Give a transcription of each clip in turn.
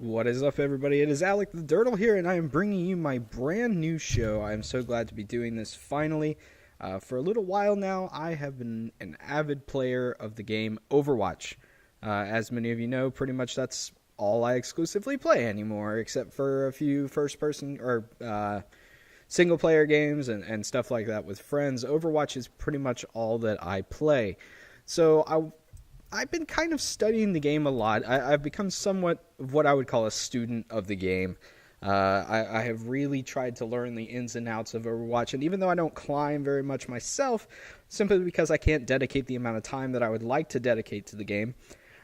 What is up, everybody? It is Alec the Dirtle here, and I am bringing you my brand new show. I am so glad to be doing this finally. For a little while now, I have been an avid player of the game Overwatch. As many of you know, pretty much that's all I exclusively play anymore, except for a few first-person or single-player games and stuff like that with friends. Overwatch is pretty much all that I play. So I've been kind of studying the game a lot. I've become somewhat of what I would call a student of the game. I have really tried to learn the ins and outs of Overwatch, and even though I don't climb very much myself, simply because I can't dedicate the amount of time that I would like to dedicate to the game,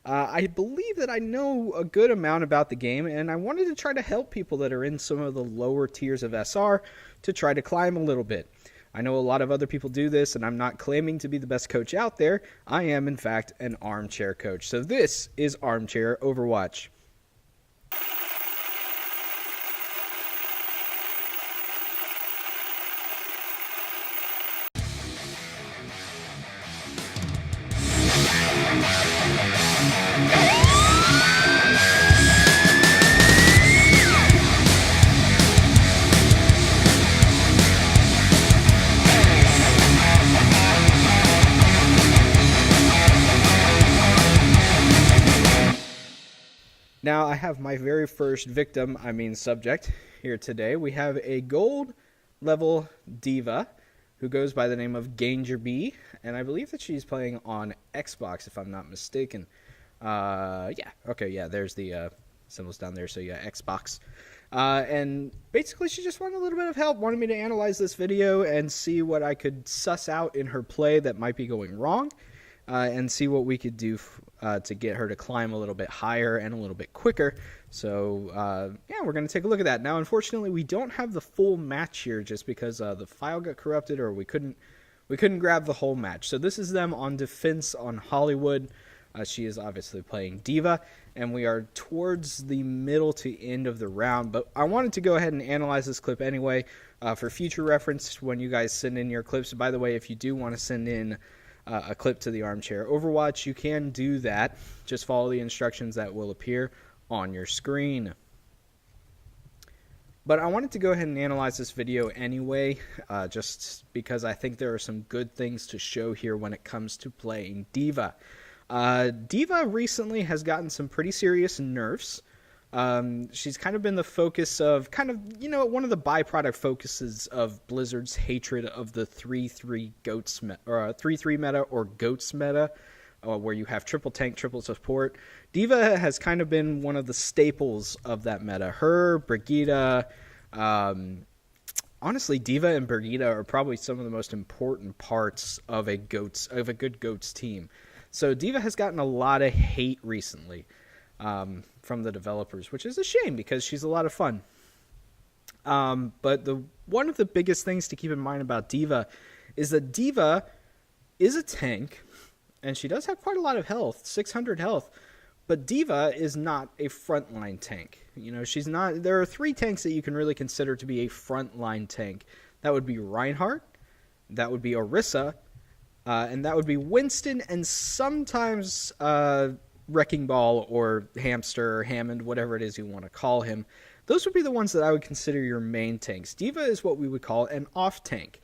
I believe that I know a good amount about the game, and I wanted to try to help people that are in some of the lower tiers of SR to try to climb a little bit. I know a lot of other people do this, and I'm not claiming to be the best coach out there. I am, in fact, an armchair coach. So this is Armchair Overwatch. Now, I have my very first subject here today. We have a gold level D.Va who goes by the name of Ganger B, and I believe that she's playing on Xbox, if I'm not mistaken. There's the symbols down there, so yeah, Xbox. And basically, she just wanted a little bit of help, wanted me to analyze this video and see what I could suss out in her play that might be going wrong, and see what we could do to get her to climb a little bit higher and a little bit quicker. So, we're going to take a look at that. Now, unfortunately, we don't have the full match here just because the file got corrupted, or we couldn't grab the whole match. So this is them on defense on Hollywood. She is obviously playing D.Va, and we are towards the middle to end of the round. But I wanted to go ahead and analyze this clip anyway for future reference when you guys send in your clips. By the way, if you do want to send in a clip to the Armchair Overwatch, you can do that. Just follow the instructions that will appear on your screen. But I wanted to go ahead and analyze this video anyway, just because I think there are some good things to show here when it comes to playing D.Va. D.Va recently has gotten some pretty serious nerfs. She's kind of been the focus of one of the byproduct focuses of Blizzard's hatred of the 3-3 goats or 3-3 meta or goats meta, where you have triple tank, triple support. D.Va has kind of been one of the staples of that meta. Her, Brigitte, honestly, D.Va and Brigitte are probably some of the most important parts of a good goats team. So D.Va has gotten a lot of hate recently from the developers, which is a shame because she's a lot of fun. But one of the biggest things to keep in mind about D.Va is that D.Va is a tank, and she does have quite a lot of health, 600 health, but D.Va is not a frontline tank. You know, she's not. There are three tanks that you can really consider to be a frontline tank. That would be Reinhardt, that would be Orisa, and that would be Winston, and sometimes Wrecking Ball or Hamster or Hammond, whatever it is you want to call him. Those would be the ones that I would consider your main tanks. D.Va is what we would call an off tank.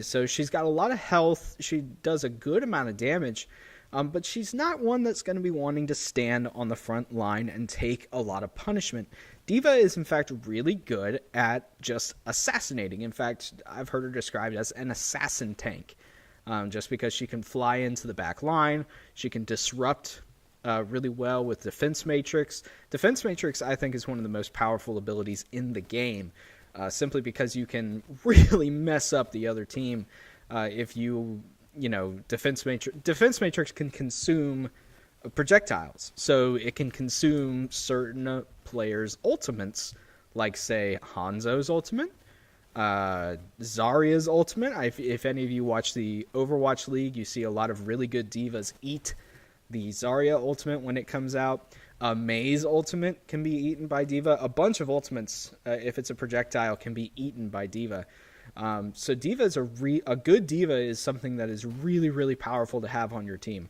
So she's got a lot of health. She does a good amount of damage, but she's not one that's going to be wanting to stand on the front line and take a lot of punishment. D.Va is, in fact, really good at just assassinating. In fact, I've heard her described as an assassin tank, just because she can fly into the back line. She can disrupt really well with Defense Matrix. Defense Matrix, I think, is one of the most powerful abilities in the game, simply because you can really mess up the other team if Defense Matrix can consume projectiles. So it can consume certain players' ultimates, like, say, Hanzo's ultimate, Zarya's ultimate. If any of you watch the Overwatch League, you see a lot of really good D.Vas eat the Zarya ultimate when it comes out. Mei's ultimate can be eaten by D.Va. A bunch of ultimates, if it's a projectile, can be eaten by D.Va. So D.Va is a good D.Va is something that is really, really powerful to have on your team.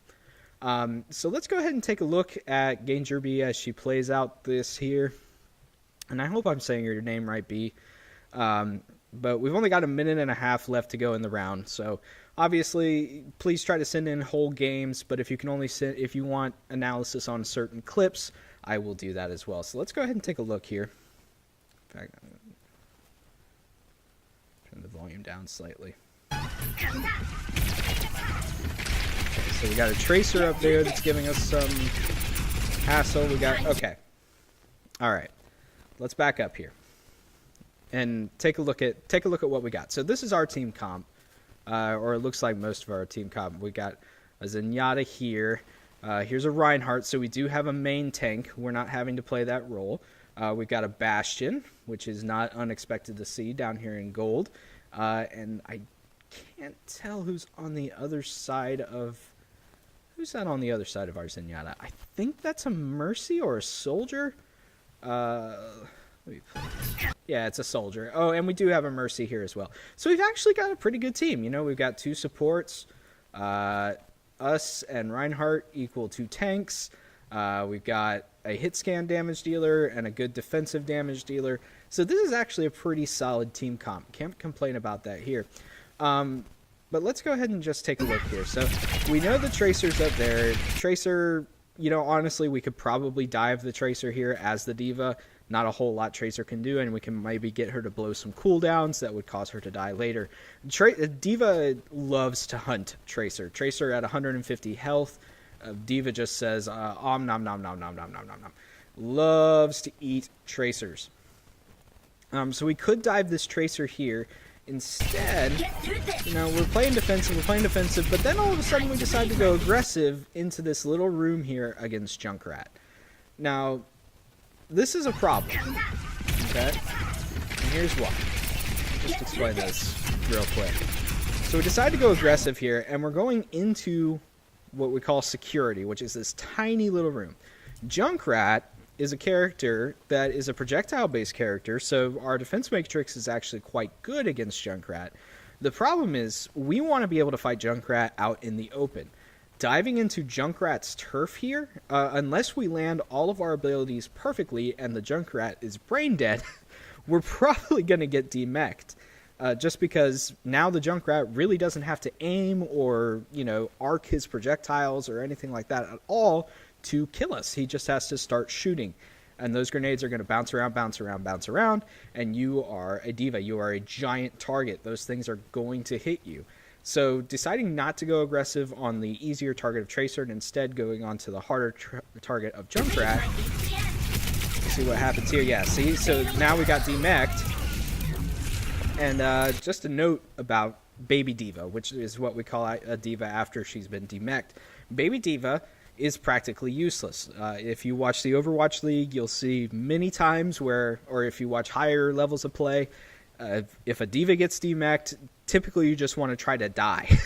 So let's go ahead and take a look at Ganger B as she plays out this here. And I hope I'm saying your name right, B. But we've only got a minute and a half left to go in the round. So obviously, please try to send in whole games. But if you can only send, if you want analysis on certain clips, I will do that as well. So let's go ahead and take a look here. In fact, I'm going to turn the volume down slightly. Okay, so we got a Tracer up there that's giving us some hassle. We got, okay. All right. Let's back up here and take a look at what we got. So this is our team comp, or it looks like most of our team comp. We got a Zenyatta here. Here's a Reinhardt, so we do have a main tank. We're not having to play that role. We've got a Bastion, which is not unexpected to see down here in gold. And I can't tell who's on the other side of... Who's that on the other side of our Zenyatta? I think that's a Mercy or a Soldier. Let me play this. Yeah, it's a Soldier. Oh, and we do have a Mercy here as well. So we've actually got a pretty good team. You know, we've got 2 supports. Us and Reinhardt equal 2 tanks. We've got a hit scan damage dealer and a good defensive damage dealer. So this is actually a pretty solid team comp. Can't complain about that here. But let's go ahead and just take a look here. So we know the Tracer's up there. Tracer, you know, honestly, we could probably dive the Tracer here as the D.Va. Not a whole lot Tracer can do, and we can maybe get her to blow some cooldowns that would cause her to die later. D.Va loves to hunt Tracer. Tracer at 150 health. D.Va just says, nom nom nom nom nom nom nom nom. Loves to eat Tracers. So we could dive this Tracer here. Instead, you know, we're playing defensive, but then all of a sudden we decide to go aggressive into this little room here against Junkrat. Now, this is a problem, okay? And here's why. Just explain this real quick. So we decide to go aggressive here, and we're going into what we call security, which is this tiny little room. Junkrat is a character that is a projectile-based character, so our defense matrix is actually quite good against Junkrat. The problem is, we want to be able to fight Junkrat out in the open. Diving into Junkrat's turf here, unless we land all of our abilities perfectly and the Junkrat is brain dead, we're probably going to get demech'd. Just because now the Junkrat really doesn't have to aim or, you know, arc his projectiles or anything like that at all to kill us. He just has to start shooting. And those grenades are going to bounce around, and you are a D.Va. You are a giant target. Those things are going to hit you. So deciding not to go aggressive on the easier target of Tracer and instead going on to the harder target of Junkrat. See what happens here. Yeah, see? So now we got demech'd. And just a note about Baby D.Va, which is what we call a D.Va after she's been demech'd. Baby D.Va is practically useless. If you watch the Overwatch League, you'll see many times where, or if you watch higher levels of play, if a D.Va gets demech'd, typically you just want to try to die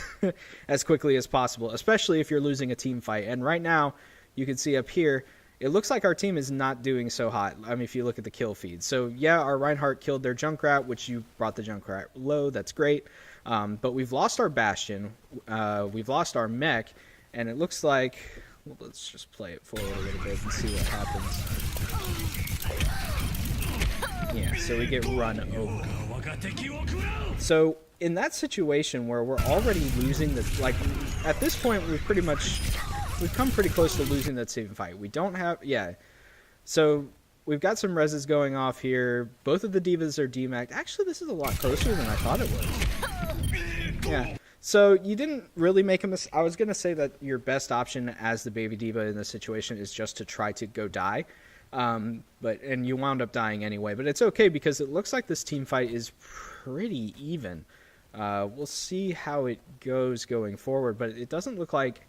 as quickly as possible, especially if you're losing a team fight. And right now, you can see up here, it looks like our team is not doing so hot. I mean, if you look at the kill feed. So yeah, our Reinhardt killed their Junkrat, which you brought the Junkrat low. That's great. But we've lost our Bastion. We've lost our mech. And it looks like... Well, let's just play it forward a little bit and see what happens. Yeah, so we get run over. So in that situation where we're already losing the... Like, at this point, we've come pretty close to losing that team fight. We don't have... Yeah. So we've got some reses going off here. Both of the D.Vas are demech'd. Actually, this is a lot closer than I thought it was. Yeah. So you didn't really make a mistake. I was going to say that your best option as the Baby D.Va in this situation is just to try to go die. And you wound up dying anyway. But it's okay because it looks like this team fight is pretty even. We'll see how it goes going forward. But it doesn't look like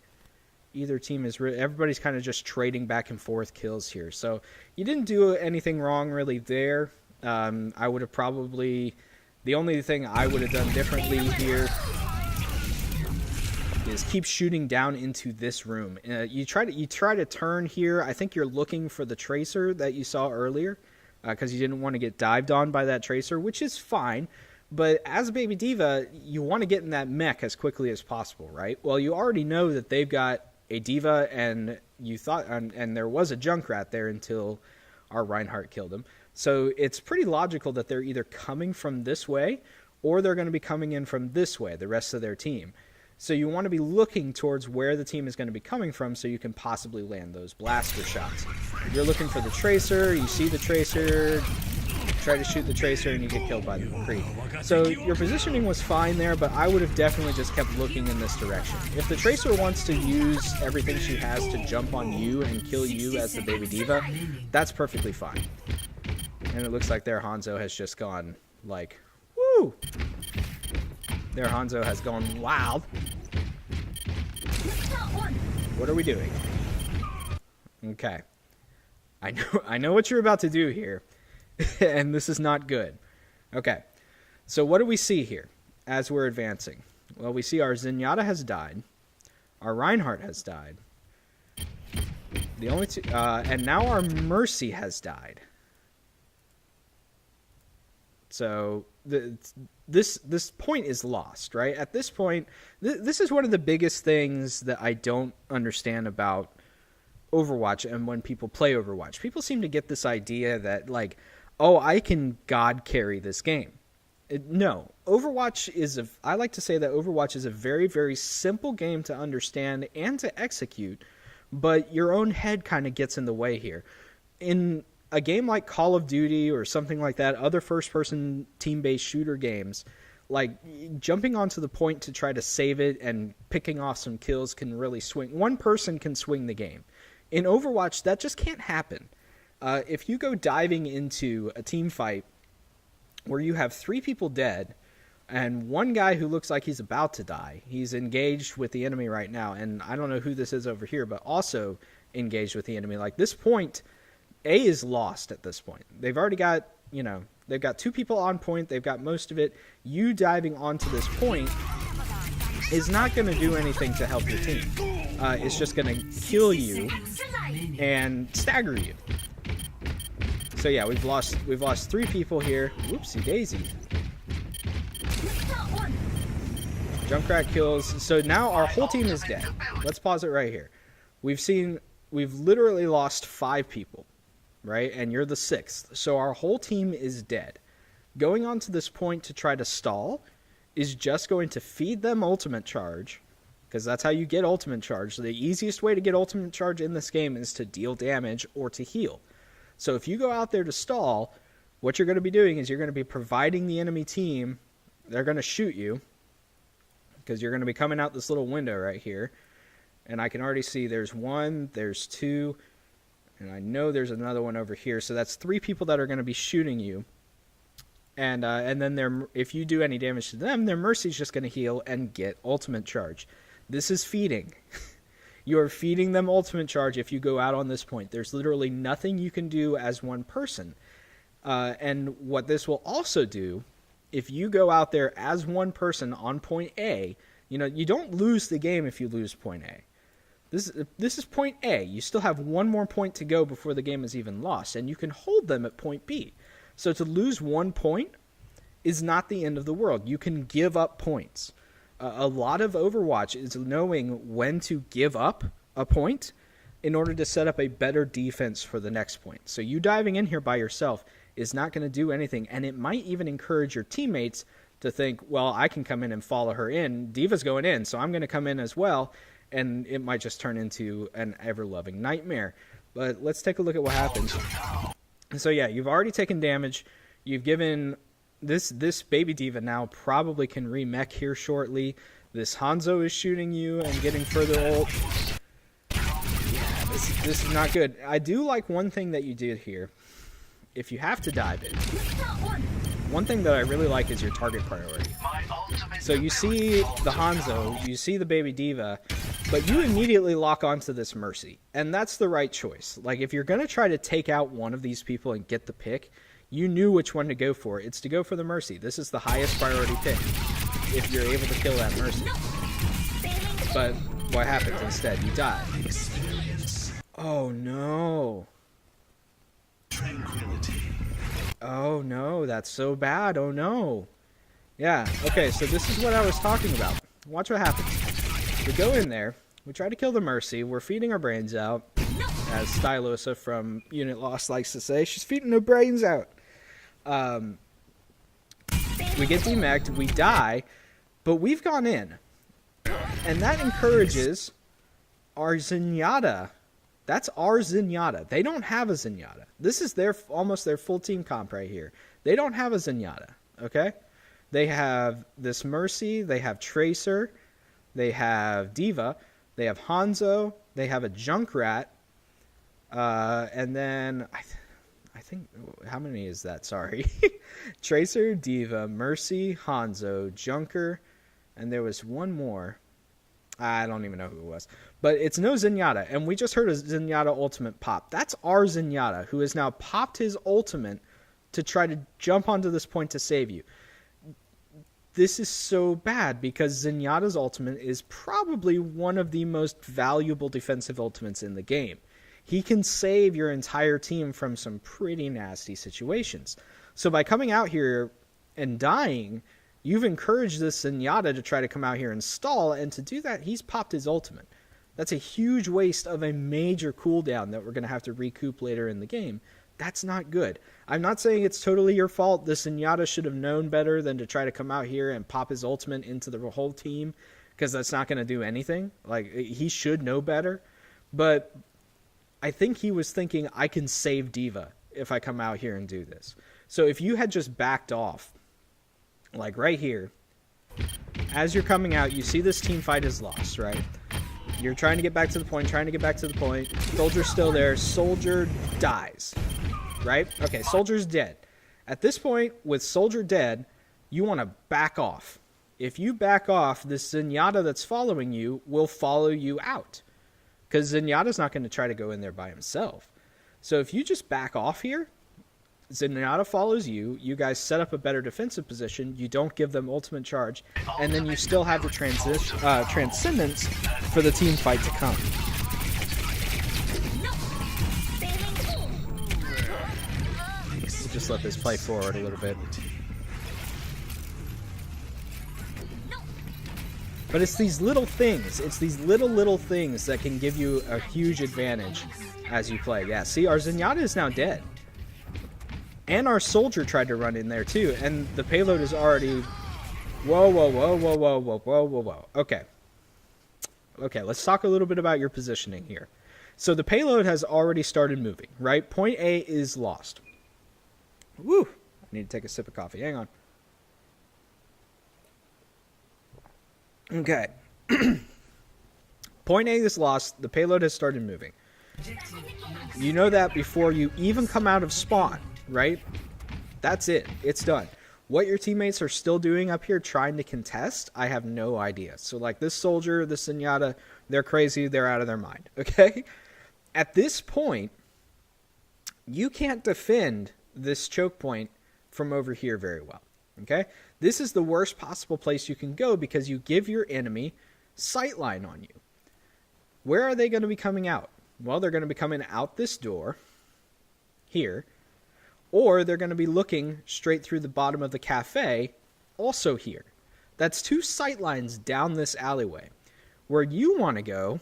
either team is... Everybody's kind of just trading back and forth kills here. So you didn't do anything wrong really there. I would have probably... The only thing I would have done differently here is keep shooting down into this room. You try to turn here. I think you're looking for the Tracer that you saw earlier because you didn't want to get dived on by that Tracer, which is fine. But as Baby D.Va, you want to get in that mech as quickly as possible, right? Well, you already know that they've got a D.Va, and you thought, and there was a Junkrat there until our Reinhardt killed him. So it's pretty logical that they're either coming from this way or they're going to be coming in from this way, the rest of their team. So you want to be looking towards where the team is going to be coming from so you can possibly land those blaster shots. You're looking for the Tracer, you see the Tracer, try to shoot the Tracer, and you get killed by the McCree. So your positioning was fine there, but I would have definitely just kept looking in this direction. If the Tracer wants to use everything she has to jump on you and kill you as the baby D.Va, that's perfectly fine. And it looks like their Hanzo has just gone, like, woo! Their Hanzo has gone wild. What are we doing? Okay. I know what you're about to do here. And this is not good. Okay. So what do we see here as we're advancing? Well, we see our Zenyatta has died. Our Reinhardt has died. The only two, and now our Mercy has died. So this point is lost, right? At this point, this is one of the biggest things that I don't understand about Overwatch and when people play Overwatch. People seem to get this idea that, like, oh, I can God carry this game. No. Overwatch is I like to say that Overwatch is a very, very simple game to understand and to execute, but your own head kind of gets in the way here. In a game like Call of Duty or something like that, other first-person team-based shooter games, like jumping onto the point to try to save it and picking off some kills can really swing. One person can swing the game. In Overwatch, that just can't happen. If you go diving into a team fight where you have 3 people dead and one guy who looks like he's about to die, he's engaged with the enemy right now, and I don't know who this is over here, but also engaged with the enemy. Like, this point, A is lost at this point. They've already got, they've got 2 people on point. They've got most of it. You diving onto this point is not going to do anything to help your team. It's just going to kill you and stagger you. So yeah, we've lost 3 people here. Whoopsie daisy. Junkrat kills. So now our whole team is dead. Let's pause it right here. We've literally lost 5 people, right? And you're the 6th. So our whole team is dead. Going on to this point to try to stall is just going to feed them ultimate charge, because that's how you get ultimate charge. The easiest way to get ultimate charge in this game is to deal damage or to heal. So if you go out there to stall, what you're going to be doing is you're going to be providing the enemy team. They're going to shoot you because you're going to be coming out this little window right here. And I can already see there's 1, there's 2, and I know there's another one over here. So that's 3 people that are going to be shooting you. And then if you do any damage to them, their Mercy's just going to heal and get ultimate charge. This is feeding. You're feeding them ultimate charge if you go out on this point. There's literally nothing you can do as one person. And what this will also do, if you go out there as one person on point A, you don't lose the game if you lose point A. This is point A. You still have 1 more point to go before the game is even lost, and you can hold them at point B. So to lose 1 point is not the end of the world. You can give up points. A lot of Overwatch is knowing when to give up a point in order to set up a better defense for the next point. So you diving in here by yourself is not going to do anything, and it might even encourage your teammates to think, well, I can come in and follow her in. D.Va's going in, so I'm going to come in as well, and it might just turn into an ever-loving nightmare. But let's take a look at what happens. So yeah, you've already taken damage. You've given... This baby D.Va now probably can remech here shortly. This Hanzo is shooting you and getting further ult. Yeah, this is not good. I do like one thing that you did here. If you have to dive in, one thing that I really like is your target priority. So you see the Hanzo, you see the baby D.Va, but you immediately lock onto this Mercy. And that's the right choice. Like, if you're going to try to take out one of these people and get the pick, you knew which one to go for. It's to go for the Mercy. This is the highest priority pick if you're able to kill that Mercy. But what happens instead? You die. Oh no. Oh no, that's so bad. Oh no. Yeah, okay, so this is what I was talking about. Watch what happens. We go in there, We try to kill the Mercy. We're feeding our brains out. As Stylosa from Unit Lost likes to say, she's feeding her brains out. We get demeched, we die, but we've gone in. And that encourages our Zenyatta. That's our Zenyatta. They don't have a Zenyatta. This is almost their full team comp right here. They don't have a Zenyatta, okay? They have this Mercy, they have Tracer, they have D.Va, they have Hanzo, they have a Junkrat, and then I think, how many is that? Sorry. Tracer, D.Va, Mercy, Hanzo, Junker, and there was one more. I don't even know who it was. But it's no Zenyatta, and we just heard a Zenyatta ultimate pop. That's our Zenyatta, who has now popped his ultimate to try to jump onto this point to save you. This is so bad because Zenyatta's ultimate is probably one of the most valuable defensive ultimates in the game. He can save your entire team from some pretty nasty situations. So by coming out here and dying, you've encouraged this Zenyatta to try to come out here and stall, and to do that, he's popped his ultimate. That's a huge waste of a major cooldown that we're going to have to recoup later in the game. That's not good. I'm not saying it's totally your fault. This Zenyatta should have known better than to try to come out here and pop his ultimate into the whole team, because that's not going to do anything. Like, he should know better. But I think he was thinking, I can save D.Va if I come out here and do this. So if you had just backed off, like right here, as you're coming out, you see this team fight is lost, right? You're trying to get back to the point, Soldier's still there. Soldier dies, right? Okay, Soldier's dead. At this point, with Soldier dead, you want to back off. If you back off, this Zenyatta that's following you will follow you out, because Zenyatta's not going to try to go in there by himself. So if you just back off here, Zenyatta follows you, you guys set up a better defensive position, you don't give them ultimate charge, and then you still have the transcendence for the team fight to come. Let's just let this play forward a little bit. But it's these little things, little things that can give you a huge advantage as you play. Yeah, see, our Zenyatta is now dead. And our Soldier tried to run in there too, and the payload is already... Whoa. Okay, let's talk a little bit about your positioning here. So the payload has already started moving, right? Point A is lost. Woo! I need to take a sip of coffee. Hang on. Okay. Point A is lost. The payload has started moving. You know that before you even come out of spawn, right? That's it. It's done. What your teammates are still doing up here trying to contest, I have no idea. So like this Soldier, this Zenyatta, they're crazy. They're out of their mind. Okay? At this point, you can't defend this choke point from over here very well. Okay? This is the worst possible place you can go because you give your enemy sightline on you. Where are they going to be coming out? Well, they're going to be coming out this door here, or they're going to be looking straight through the bottom of the cafe, also here. That's two sight lines down this alleyway. Where you want to go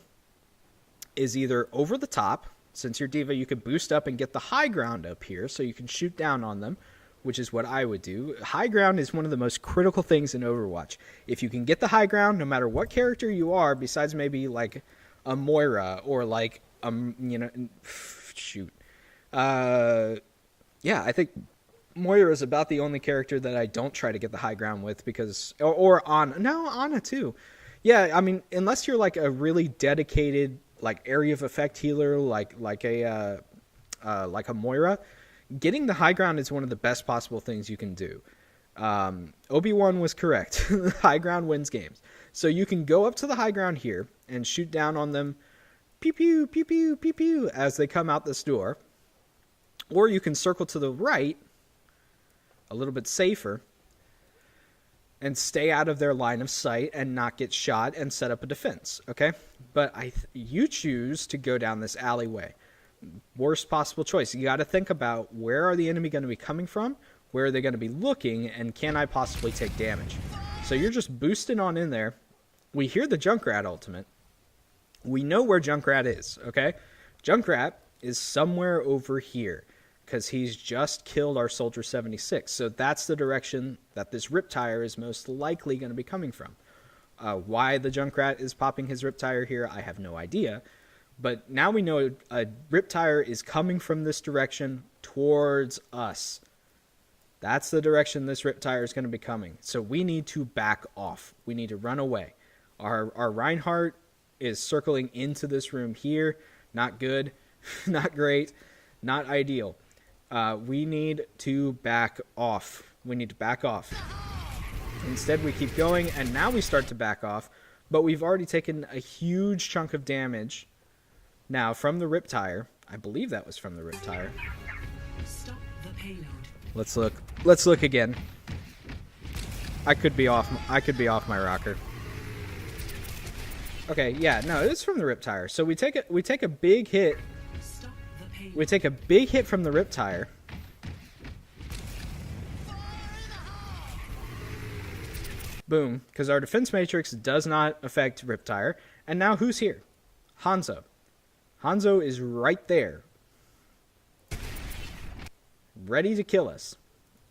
is either over the top. Since you're D.Va, you can boost up and get the high ground up here so you can shoot down on them, which is what I would do. High ground is one of the most critical things in Overwatch. If you can get the high ground, no matter what character you are, besides maybe like a Moira or like yeah, I think Moira is about the only character that I don't try to get the high ground with because, or Ana too. Yeah, I mean, unless you're like a really dedicated like area of effect healer, like a Moira, getting the high ground is one of the best possible things you can do. Obi-Wan was correct. High ground wins games. So you can go up to the high ground here and shoot down on them, pew pew pew pew pew pew, as they come out this door. Or you can circle to the right, a little bit safer, and stay out of their line of sight and not get shot and set up a defense, okay? But you choose to go down this alleyway. Worst possible choice. You got to think about where are the enemy going to be coming from, where are they going to be looking, and can I possibly take damage? So you're just boosting on in there. We hear the Junkrat ultimate. We know where Junkrat is, okay? Junkrat is somewhere over here because he's just killed our Soldier 76. So that's the direction that this Riptire is most likely going to be coming from. Why the Junkrat is popping his Riptire here, I have no idea. But now we know a Riptire is coming from this direction towards us. That's the direction this Riptire is going to be coming. So we need to back off. We need to run away. Our Reinhardt is circling into this room here. Not good. Not great. Not ideal. We need to back off. We need to back off. Instead, we keep going, and now we start to back off. But we've already taken a huge chunk of damage now from the Riptire. I believe that was from the Riptire. Stop the payload. Let's look. Let's look again. I could be off my rocker. Okay, yeah, no, it's from the Riptire. So we take a big hit. We take a big hit from the Riptire. Boom, because our defense matrix does not affect Riptire. And now who's here? Hanzo. Hanzo is right there. Ready to kill us.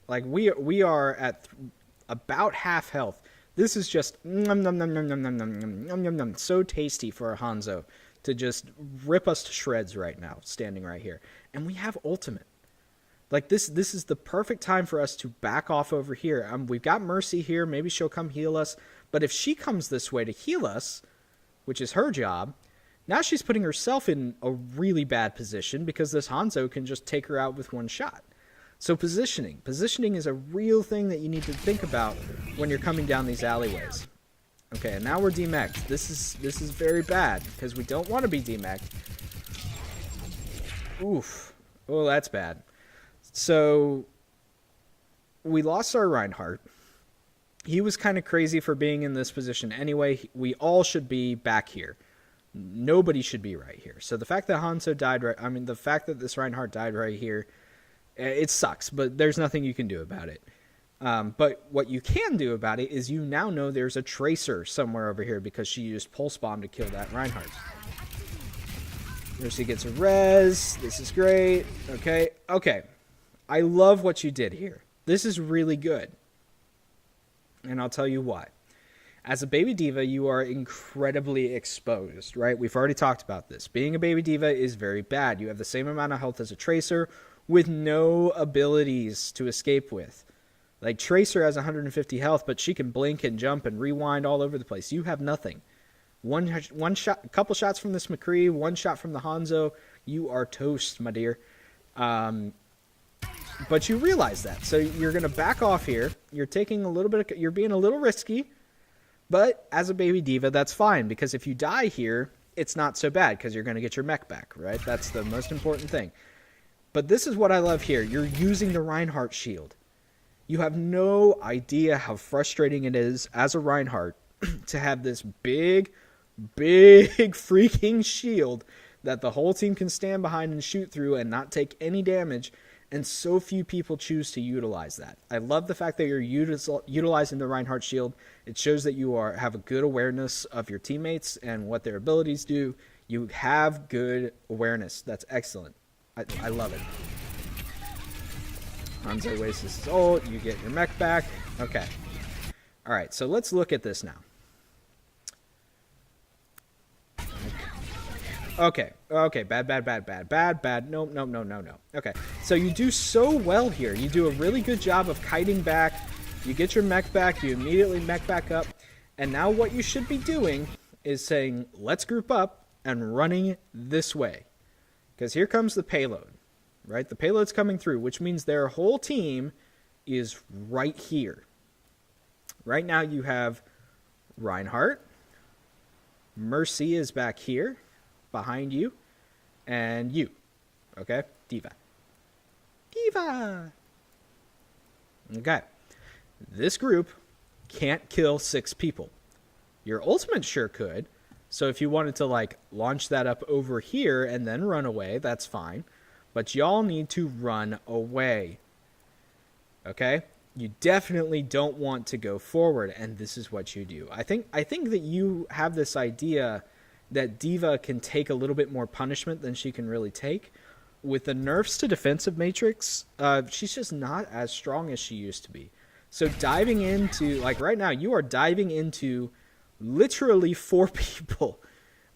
Like, we are at about half health. This is just so tasty for a Hanzo to just rip us to shreds right now, standing right here. And we have ultimate. Like, this is the perfect time for us to back off over here. We've got Mercy here. Maybe she'll come heal us. But if she comes this way to heal us, which is her job, now she's putting herself in a really bad position because this Hanzo can just take her out with one shot. So positioning. Positioning is a real thing that you need to think about when you're coming down these alleyways. Okay, and now we're demeched. This is very bad because we don't want to be demeched. Oof. Oh, that's bad. So we lost our Reinhardt. He was kind of crazy for being in this position anyway. We all should be back here. Nobody should be right here. So the fact that Hanzo died the fact that this Reinhardt died right here, it sucks, but there's nothing you can do about it. But what you can do about it is you now know there's a Tracer somewhere over here because she used Pulse Bomb to kill that Reinhardt. Mercy gets a res. This is great. Okay. I love what you did here. This is really good. And I'll tell you why. As a baby D.Va, you are incredibly exposed, right? We've already talked about this. Being a baby D.Va is very bad. You have the same amount of health as a Tracer with no abilities to escape with. Like, Tracer has 150 health, but she can blink and jump and rewind all over the place. You have nothing. One shot, a couple shots from this McCree, one shot from the Hanzo, you are toast, my dear. But you realize that, so you're going to back off here. You're taking a little bit of, you're being a little risky, but as a baby D.Va, that's fine, because if you die here, it's not so bad, because you're going to get your mech back, right? That's the most important thing. But this is what I love here. You're using the Reinhardt shield. You have no idea how frustrating it is as a Reinhardt to have this big freaking shield that the whole team can stand behind and shoot through and not take any damage, and so few people choose to utilize that. I love the fact that you're utilizing the Reinhardt shield. It shows that you have a good awareness of your teammates and what their abilities do. You have good awareness. That's excellent. I love it. Hanzo wastes his ult. You get your mech back. Okay. All right, so let's look at this now. Okay, bad. No. Okay, so you do so well here. You do a really good job of kiting back. You get your mech back. You immediately mech back up. And now what you should be doing is saying, let's group up and running this way. Because here comes the payload, right? The payload's coming through, which means their whole team is right here. Right now you have Reinhardt. Mercy is back here behind you. And you. Okay? D.Va. Okay. This group can't kill 6 people. Your ultimate sure could. So if you wanted to, like, launch that up over here and then run away, that's fine. But y'all need to run away. Okay? You definitely don't want to go forward, and this is what you do. I think that you have this idea that D.Va can take a little bit more punishment than she can really take. With the nerfs to defensive matrix, she's just not as strong as she used to be. So diving into, like right now, you are diving into literally 4 people.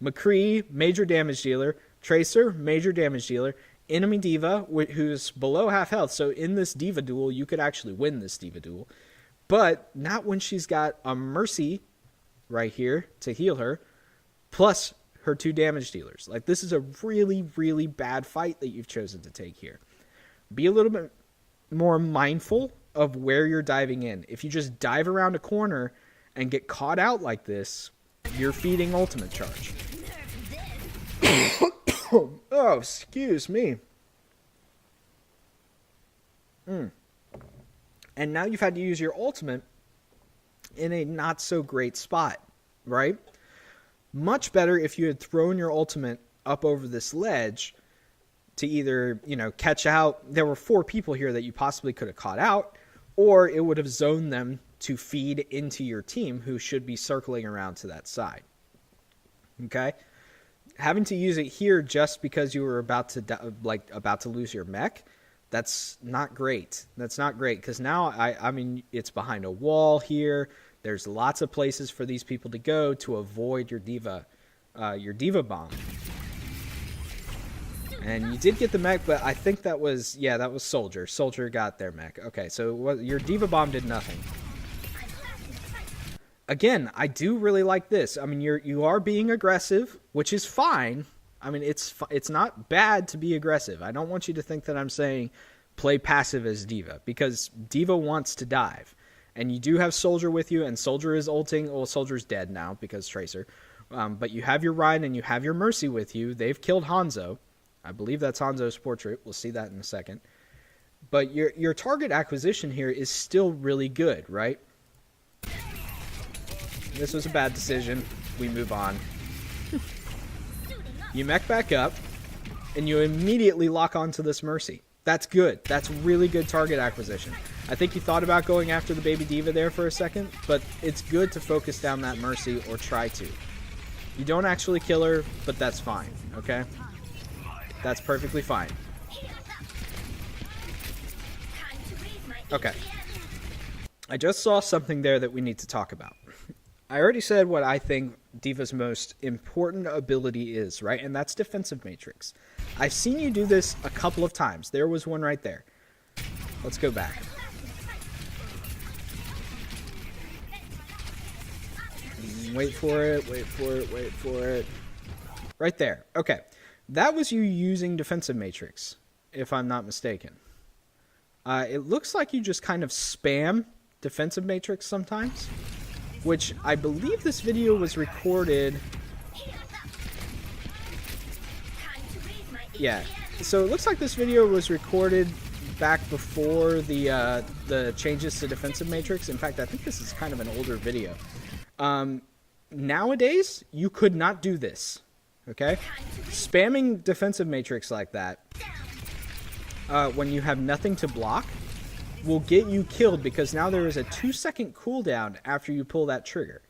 McCree, major damage dealer. Tracer, major damage dealer. Enemy D.Va, who's below half health. So in this D.Va duel, you could actually win this D.Va duel. But not when she's got a Mercy right here to heal her, plus her 2 damage dealers. Like, this is a really, really bad fight that you've chosen to take here. Be a little bit more mindful of where you're diving in. If you just dive around a corner and get caught out like this, you're feeding ultimate charge. Oh, excuse me. And now you've had to use your ultimate in a not so great spot, right? Much better if you had thrown your ultimate up over this ledge to either, catch out. There were 4 people here that you possibly could have caught out, or it would have zoned them to feed into your team who should be circling around to that side. Okay? Having to use it here just because you were about to lose your mech, that's not great. That's not great, because now, I mean, it's behind a wall here. There's lots of places for these people to go to avoid your D.Va bomb. And you did get the mech, but I think that was Soldier. Soldier got their mech. Okay, so your D.Va bomb did nothing. Again, I do really like this. I mean, you are being aggressive, which is fine. I mean, it's not bad to be aggressive. I don't want you to think that I'm saying play passive as D.Va, because D.Va wants to dive. And you do have Soldier with you, and Soldier is ulting. Well, Soldier's dead now because Tracer. But you have your Ryan and you have your Mercy with you. They've killed Hanzo. I believe that's Hanzo's portrait. We'll see that in a second. But your target acquisition here is still really good, right? This was a bad decision. We move on. You mech back up, and you immediately lock onto this Mercy. That's good. That's really good target acquisition. I think you thought about going after the baby D.Va there for a second, but it's good to focus down that Mercy, or try to. You don't actually kill her, but that's fine, okay? That's perfectly fine. Okay. I just saw something there that we need to talk about. I already said what I think D.Va's most important ability is, right? And that's defensive matrix. I've seen you do this a couple of times. There was one right there. Let's go back. Wait for it, wait for it, wait for it. Right there. Okay. That was you using defensive matrix, if I'm not mistaken. It looks like you just kind of spam defensive matrix sometimes, which I believe this video was recorded. Yeah. So it looks like this video was recorded back before the changes to defensive matrix. In fact, I think this is kind of an older video. Nowadays, you could not do this. Okay? Spamming defensive matrix like that, when you have nothing to block, will get you killed, because now there is a 2-second cooldown after you pull that trigger,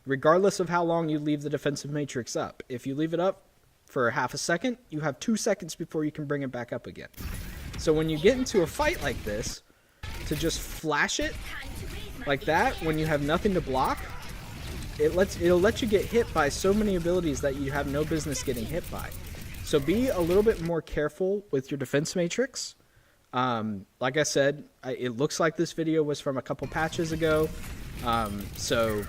regardless of how long you leave the defensive matrix up. If you leave it up for half a second, you have 2 seconds before you can bring it back up again. So when you get into a fight like this, to just flash it like that when you have nothing to block, it'll let you get hit by so many abilities that you have no business getting hit by. So be a little bit more careful with your defense matrix. Like I said, it looks like this video was from a couple patches ago. So,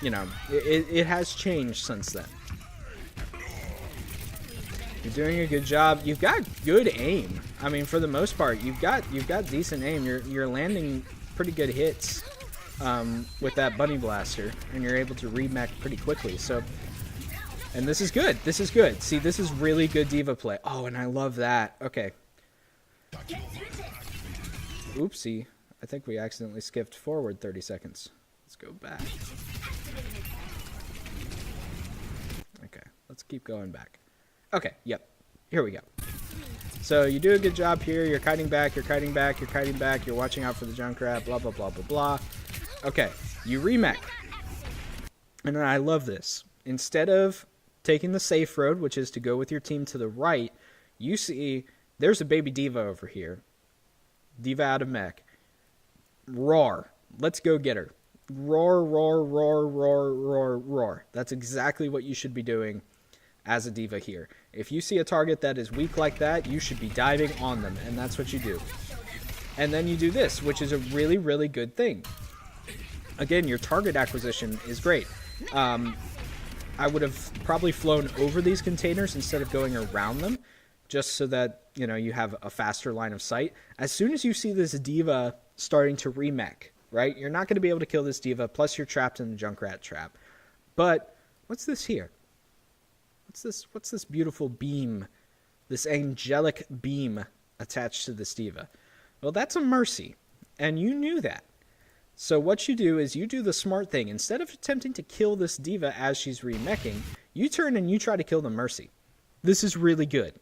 you know, it has changed since then. You're doing a good job. You've got good aim. I mean, for the most part, you've got decent aim. You're landing pretty good hits with that bunny blaster, and you're able to remech pretty quickly. So, and this is good. This is good. See, this is really good D.Va play. Oh, and I love that. Okay. Oopsie. I think we accidentally skipped forward 30 seconds. Let's go back. Okay, let's keep going back. Okay, yep. Here we go. So you do a good job here. You're kiting back, you're kiting back, you're kiting back, you're watching out for the Junkrat, blah, blah, blah, blah, blah. Okay, you remech. And I love this. Instead of taking the safe road, which is to go with your team to the right, you see there's a baby D.Va over here. D.Va out of mech. Roar. Let's go get her. Roar, roar, roar, roar, roar, roar. That's exactly what you should be doing as a D.Va here. If you see a target that is weak like that, you should be diving on them, and that's what you do. And then you do this, which is a really, really good thing. Again, your target acquisition is great. I would have probably flown over these containers instead of going around them, just so that, you know, you have a faster line of sight. As soon as you see this D.Va starting to remech, right, you're not going to be able to kill this D.Va, plus you're trapped in the Junkrat trap. But what's this here? What's this beautiful beam, this angelic beam attached to this D.Va? Well, that's a Mercy, and you knew that. So what you do is you do the smart thing. Instead of attempting to kill this D.Va as she's remeching, you turn and you try to kill the Mercy. This is really good.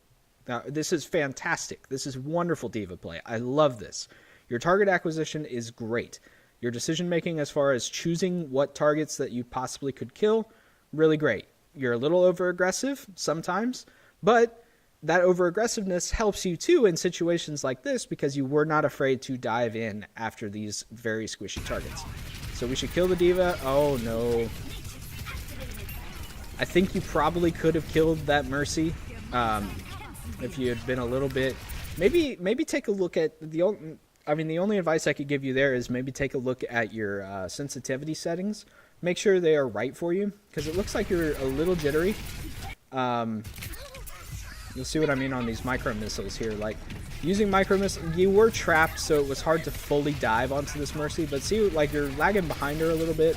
Now, this is fantastic. This is wonderful D.Va play. I love this. Your target acquisition is great. Your decision making as far as choosing what targets that you possibly could kill, really great. You're a little over aggressive sometimes, but that over-aggressiveness helps you, too, in situations like this because you were not afraid to dive in after these very squishy targets. So we should kill the D.Va. Oh, no. I think you probably could have killed that Mercy if you had been a little bit... Maybe take a look at... the only advice I could give you there is maybe take a look at your sensitivity settings. Make sure they are right for you because it looks like you're a little jittery. You'll see what I mean on these micro missiles here. Like, using micro missiles, you were trapped, so it was hard to fully dive onto this Mercy. But see, like, you're lagging behind her a little bit.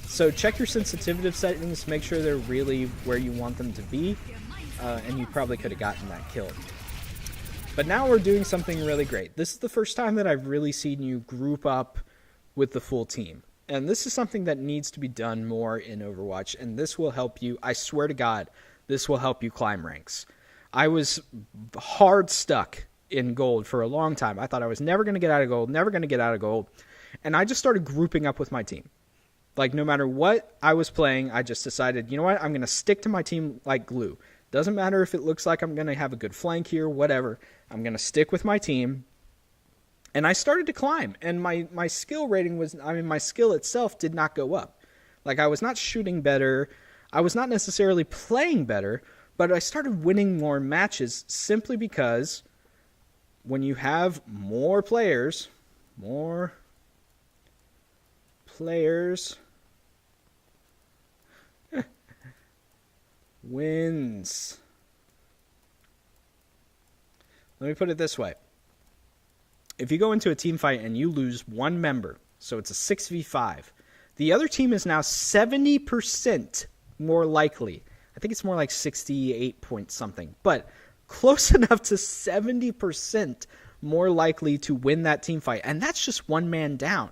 So check your sensitivity settings, make sure they're really where you want them to be. And you probably could have gotten that kill. But now we're doing something really great. This is the first time that I've really seen you group up with the full team. And this is something that needs to be done more in Overwatch. And this will help you, I swear to God, this will help you climb ranks. I was hard stuck in gold for a long time. I thought I was never going to get out of gold, And I just started grouping up with my team. Like, no matter what I was playing, I just decided, you know what, I'm going to stick to my team like glue. Doesn't matter if it looks like I'm going to have a good flank here, whatever. I'm going to stick with my team. And I started to climb. And my skill rating was, my skill itself did not go up. Like, I was not shooting better. I was not necessarily playing better. But I started winning more matches simply because when you have more players wins. Let me put it this way. If you go into a team fight and you lose one member, so it's a 6v5, the other team is now 70% more likely. I think it's more like 68 point something, but close enough to 70% more likely to win that team fight. And that's just one man down.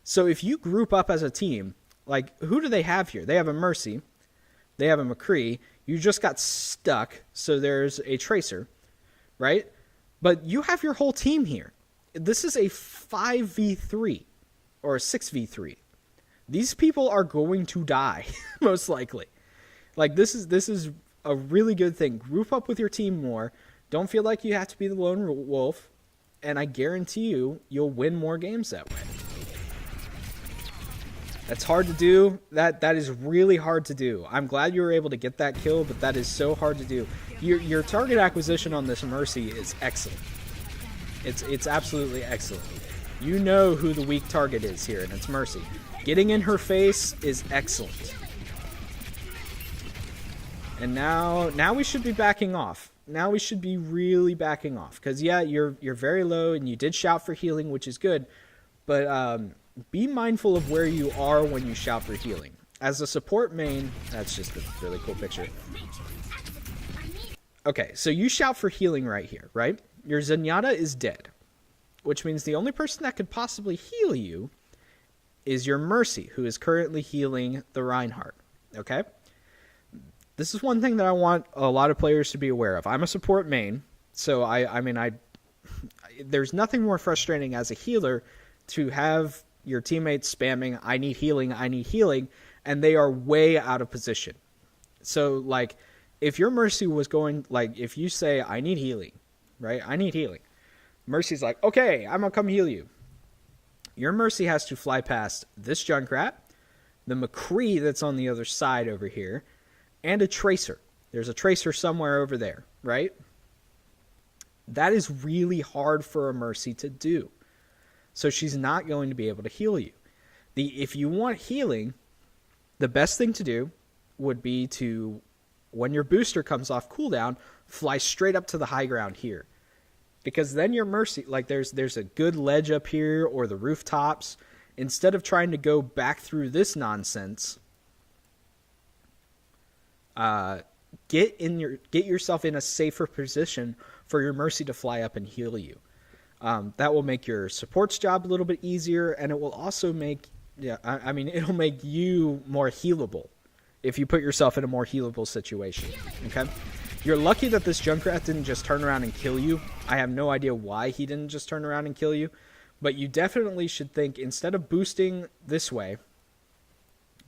So if you group up as a team, like, who do they have here? They have a Mercy. They have a McCree. You just got stuck, so there's a Tracer, right? But you have your whole team here. This is a 5v3 or a 6v3. These people are going to die, most likely. Like, this is a really good thing. Group up with your team more. Don't feel like you have to be the lone wolf. And I guarantee you'll win more games that way. That's hard to do. That is really hard to do. I'm glad you were able to get that kill, but that is so hard to do. Your target acquisition on this Mercy is excellent. It's absolutely excellent. You know who the weak target is here, and it's Mercy. Getting in her face is excellent. And now we should be backing off. Now we should be really backing off. Because, yeah, you're very low, and you did shout for healing, which is good. But be mindful of where you are when you shout for healing. As a support main, that's just a really cool picture. Okay, so you shout for healing right here, right? Your Zenyatta is dead. Which means the only person that could possibly heal you is your Mercy, who is currently healing the Reinhardt. Okay? This is one thing that I want a lot of players to be aware of. I'm a support main, so I mean, there's nothing more frustrating as a healer to have your teammates spamming, I need healing, and they are way out of position. So, like, if your Mercy was going, like, if you say, I need healing, right? I need healing. Mercy's like, okay, I'm going to come heal you. Your Mercy has to fly past this Junkrat, the McCree that's on the other side over here, and a Tracer. There's a Tracer somewhere over there, right? That is really hard for a Mercy to do. So she's not going to be able to heal you. If you want healing, the best thing to do would be to, when your booster comes off cooldown, fly straight up to the high ground here. Because then your Mercy, like there's a good ledge up here or the rooftops. Instead of trying to go back through this nonsense, get yourself in a safer position for your Mercy to fly up and heal you. That will make your support's job a little bit easier, and it will also make, it'll make you more healable if you put yourself in a more healable situation. Okay? You're lucky that this Junkrat didn't just turn around and kill you. I have no idea why he didn't just turn around and kill you, but you definitely should think, instead of boosting this way,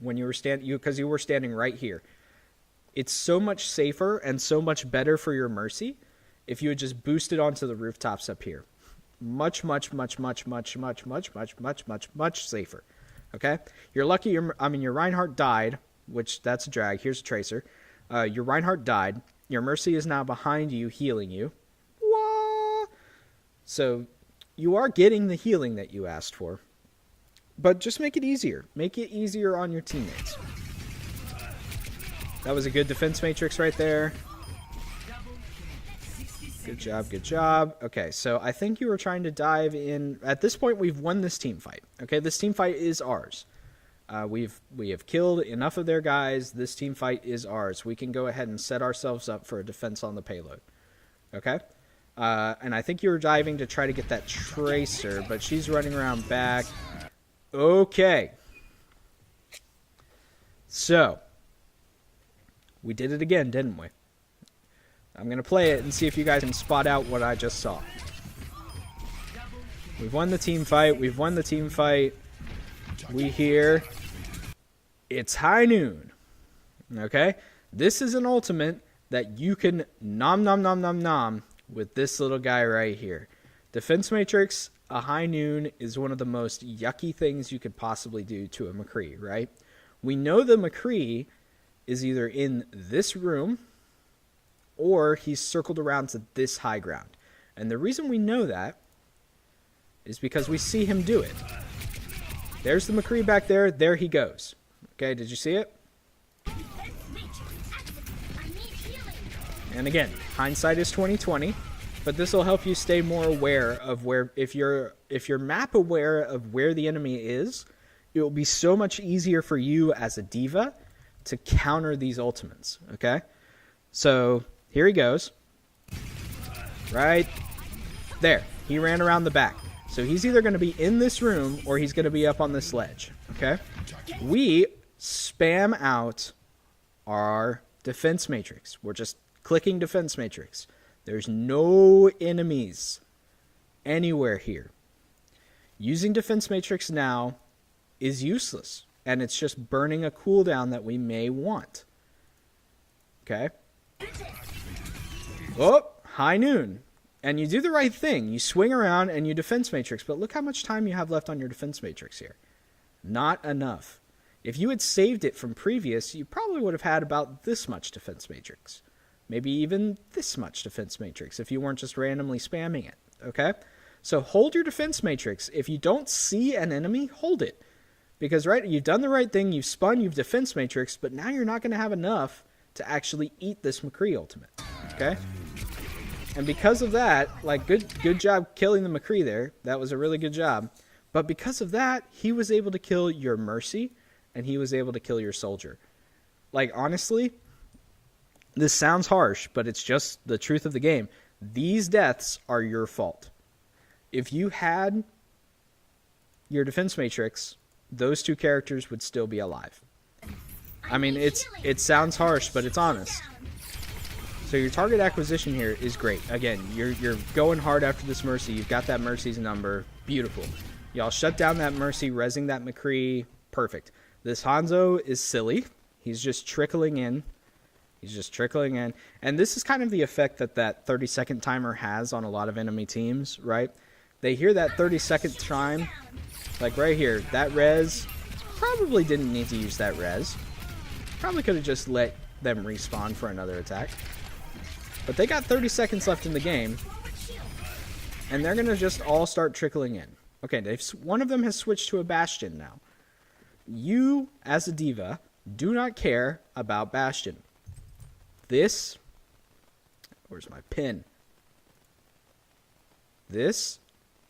when you were because you were standing right here, it's so much safer and so much better for your Mercy if you had just boosted onto the rooftops up here. Much safer. Okay? You're lucky your Reinhardt died, which that's a drag. Here's a Tracer. Your Reinhardt died. Your Mercy is now behind you, healing you. Wah! So you are getting the healing that you asked for. But just make it easier. Make it easier on your teammates. That was a good defense matrix right there. Good job, good job. Okay, so I think you were trying to dive in. At this point, we've won this team fight. Okay, this team fight is ours. We have killed enough of their guys. This team fight is ours. We can go ahead and set ourselves up for a defense on the payload. Okay? And I think you were diving to try to get that Tracer, but she's running around back. Okay. So, we did it again, didn't we? I'm going to play it and see if you guys can spot out what I just saw. We've won the team fight. We've won the team fight. We hear it's high noon. Okay? This is an ultimate that you can nom with this little guy right here. Defense Matrix, a high noon is one of the most yucky things you could possibly do to a McCree, right? We know the McCree is either in this room or he's circled around to this high ground. And the reason we know that is because we see him do it. There's the McCree back there. There he goes. Okay, did you see it? And again, hindsight is 20/20, but this will help you stay more aware of where, if you're map aware of where the enemy is, it will be so much easier for you as a D.Va to counter these ultimates. Okay? So, here he goes. Right there. He ran around the back. So he's either going to be in this room or he's going to be up on this ledge. Okay? We spam out our defense matrix. We're just clicking defense matrix. There's no enemies anywhere here. Using defense matrix now is useless. And it's just burning a cooldown that we may want. Okay? Oh, high noon. And you do the right thing. You swing around and you defense matrix. But look how much time you have left on your defense matrix here. Not enough. If you had saved it from previous, you probably would have had about this much defense matrix. Maybe even this much defense matrix if you weren't just randomly spamming it. Okay? So hold your defense matrix. If you don't see an enemy, hold it. Because, right, you've done the right thing. You've spun, you've defense matrix. But now you're not going to have enough to actually eat this McCree ultimate. Okay? And because of that, like, good job killing the McCree there. That was a really good job. But because of that, he was able to kill your Mercy, and he was able to kill your Soldier. Like, honestly, this sounds harsh, but it's just the truth of the game. These deaths are your fault. If you had your defense matrix, those two characters would still be alive. I mean, it sounds harsh, but it's honest. So your target acquisition here is great. Again, you're going hard after this Mercy. You've got that Mercy's number. Beautiful. Y'all shut down that Mercy, rezzing that McCree. Perfect. This Hanzo is silly. He's just trickling in. He's just trickling in. And this is kind of the effect that that 30-second timer has on a lot of enemy teams, right? They hear that 30-second chime, like right here, that res, probably didn't need to use that res. Probably could have just let them respawn for another attack. But they got 30 seconds left in the game, and they're going to just all start trickling in. Okay, one of them has switched to a Bastion now. You, as a D.Va, do not care about Bastion. This, where's my pin? This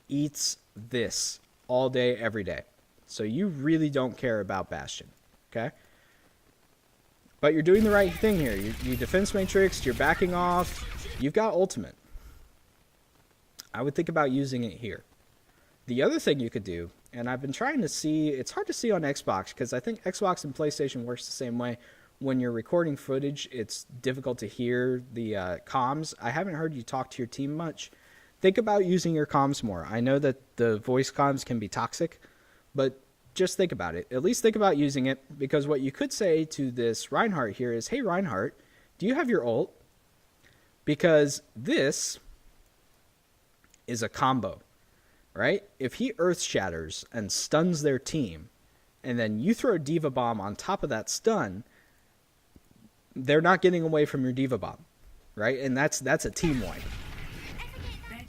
eats this all day, every day. So you really don't care about Bastion, okay? But you're doing the right thing here. You defense matrixed, you're backing off, you've got ultimate. I would think about using it here. The other thing you could do, and I've been trying to see, it's hard to see on Xbox, because I think Xbox and PlayStation works the same way. When you're recording footage, it's difficult to hear the comms. I haven't heard you talk to your team much. Think about using your comms more. I know that the voice comms can be toxic, but just think about it. At least think about using it, because what you could say to this Reinhardt here is, hey Reinhardt, do you have your ult? Because this is a combo, right? If he earth shatters and stuns their team, and then you throw a D.Va bomb on top of that stun, they're not getting away from your D.Va bomb, right? And that's a team wipe.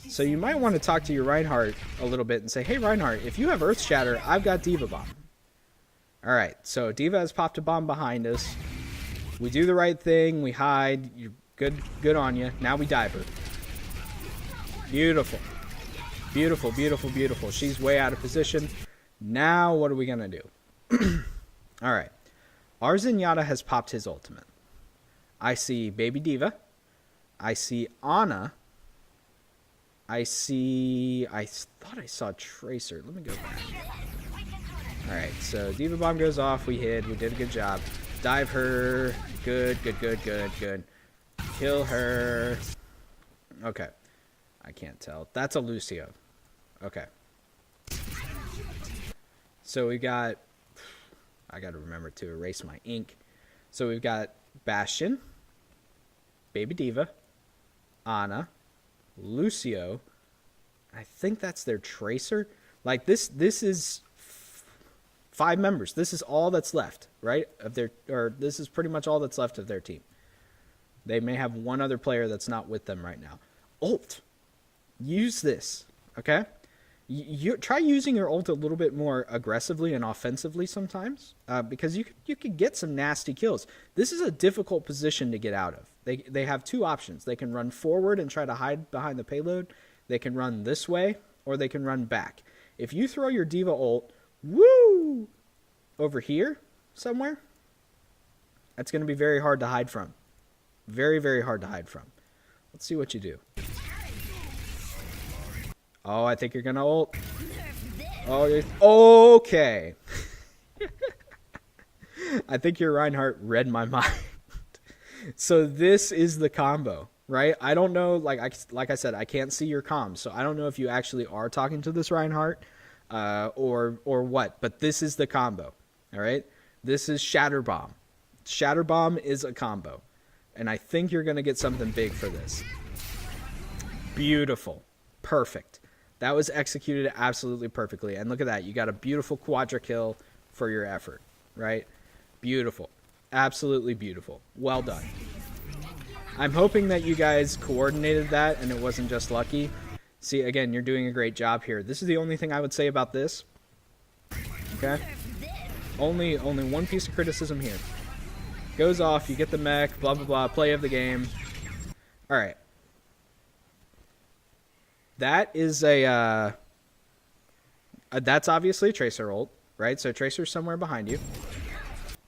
So you might want to talk to your Reinhardt a little bit and say, hey Reinhardt, if you have earth shatter, I've got D.Va bomb. All right, so D.Va has popped a bomb behind us. We do the right thing. We hide. You're good on you. Now we dive her. Beautiful. Beautiful, beautiful, beautiful. She's way out of position. Now what are we going to do? All right. Our Zenyatta has popped his ultimate. I see Baby D.Va. I see Ana. I thought I saw Tracer. Let me go back. Alright, so D.Va bomb goes off. We hid. We did a good job. Dive her. Good. Kill her. Okay. I can't tell. That's a Lucio. Okay. So we got... I gotta remember to erase my ink. So we've got Bastion, Baby D.Va, Ana, Lucio. I think that's their Tracer. Like this is 5 members. This is all that's left, right? This is pretty much all that's left of their team. They may have one other player that's not with them right now. Ult. Use this, okay? You try using your ult a little bit more aggressively and offensively sometimes, because you could get some nasty kills. This is a difficult position to get out of. They have 2 options. They can run forward and try to hide behind the payload. They can run this way, or they can run back. If you throw your D.Va ult, woo, over here somewhere, that's going to be very hard to hide from. Very, very hard to hide from. Let's see what you do. Oh, I think you're going to ult. Oh, okay. I think your Reinhardt read my mind. So this is the combo, right? I don't know, like I said, I can't see your comms, so I don't know if you actually are talking to this Reinhardt or what, but this is the combo, all right? This is Shatter Bomb. Shatter Bomb is a combo, and I think you're going to get something big for this. Beautiful. Perfect. That was executed absolutely perfectly, and look at that. You got a beautiful quadra kill for your effort, right? Beautiful. Absolutely beautiful. Well done. I'm hoping that you guys coordinated that and it wasn't just lucky. See, again, you're doing a great job here. This is the only thing I would say about this. Okay? Only one piece of criticism here. Goes off, you get the mech, blah, blah, blah, play of the game. Alright. That is a... that's obviously a Tracer ult, right? So Tracer's somewhere behind you.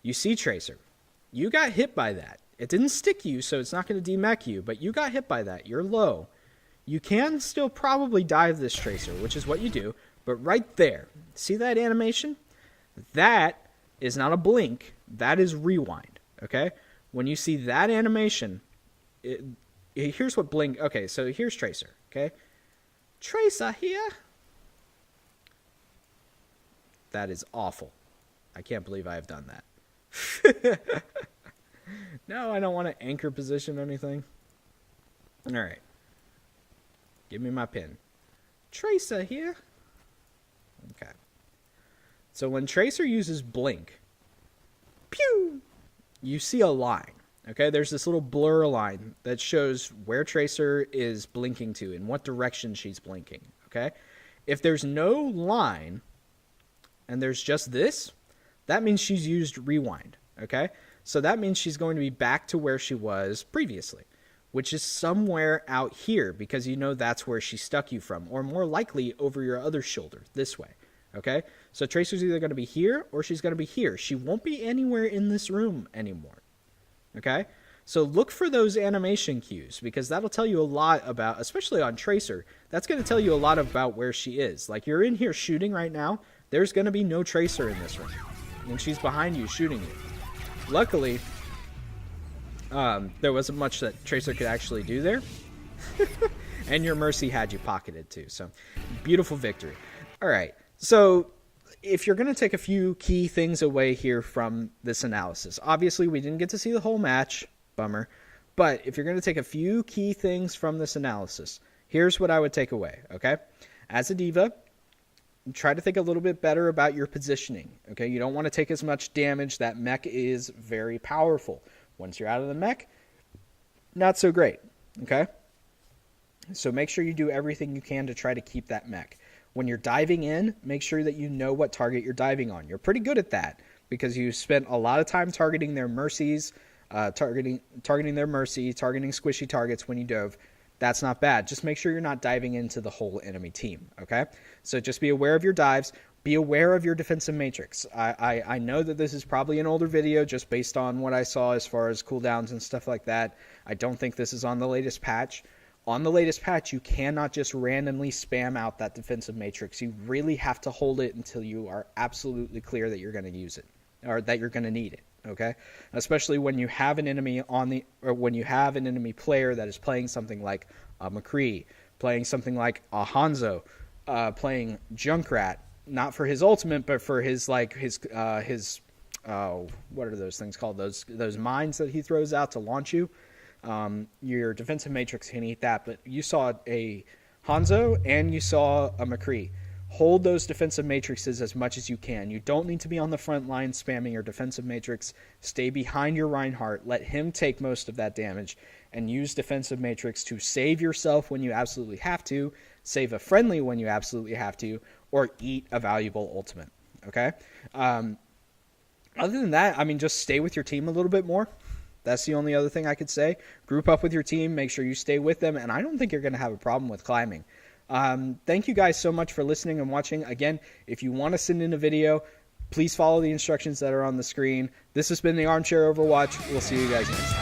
You see Tracer. You got hit by that. It didn't stick you, so it's not going to demech you, but you got hit by that. You're low. You can still probably dive this Tracer, which is what you do, but right there, see that animation? That is not a blink. That is rewind, okay? When you see that animation, here's what blink... Okay, so here's Tracer, okay? Tracer here. That is awful. I can't believe I have done that. No, I don't want to anchor position anything. All right. Give me my pin. Tracer here. Okay. So when Tracer uses blink, pew, you see a line. Okay, there's this little blur line that shows where Tracer is blinking to, in what direction she's blinking. Okay, if there's no line and there's just this, that means she's used rewind. Okay, so that means she's going to be back to where she was previously, which is somewhere out here, because you know that's where she stuck you from, or more likely over your other shoulder, this way. Okay, so Tracer's either going to be here or she's going to be here. She won't be anywhere in this room anymore. Okay, so look for those animation cues, because that'll tell you a lot about, especially on Tracer, that's going to tell you a lot about where she is. Like, you're in here shooting right now, there's going to be no Tracer in this room, and she's behind you shooting you. Luckily, there wasn't much that Tracer could actually do there, and your Mercy had you pocketed too, so beautiful victory. All right, so if you're going to take a few key things away here from this analysis, obviously we didn't get to see the whole match, bummer, but if you're going to take a few key things from this analysis, here's what I would take away, okay? As a D.Va, try to think a little bit better about your positioning, okay? You don't want to take as much damage. That mech is very powerful. Once you're out of the mech, not so great, okay? So make sure you do everything you can to try to keep that mech. When you're diving in, make sure that you know what target you're diving on. You're pretty good at that because you spent a lot of time targeting their mercies, targeting their mercy, targeting squishy targets when you dove. That's not bad. Just make sure you're not diving into the whole enemy team, okay? So just be aware of your dives. Be aware of your defensive matrix. I know that this is probably an older video just based on what I saw as far as cooldowns and stuff like that. I don't think this is on the latest patch. On the latest patch, you cannot just randomly spam out that defensive matrix. You really have to hold it until you are absolutely clear that you're going to use it, or that you're going to need it, okay? Especially when you have an enemy when you have an enemy player that is playing something like a McCree, playing something like a Hanzo, playing Junkrat, not for his ultimate, but for his what are those things called? Those mines that he throws out to launch you. Your defensive matrix can eat that, but you saw a Hanzo and you saw a McCree. Hold those defensive matrices as much as you can. You don't need to be on the front line spamming your defensive matrix. Stay behind your Reinhardt. Let him take most of that damage and use defensive matrix to save yourself when you absolutely have to, save a friendly when you absolutely have to, or eat a valuable ultimate. Okay? Other than that, I mean, just stay with your team a little bit more. That's the only other thing I could say. Group up with your team. Make sure you stay with them. And I don't think you're going to have a problem with climbing. Thank you guys so much for listening and watching. Again, if you want to send in a video, please follow the instructions that are on the screen. This has been the Armchair Overwatch. We'll see you guys next time.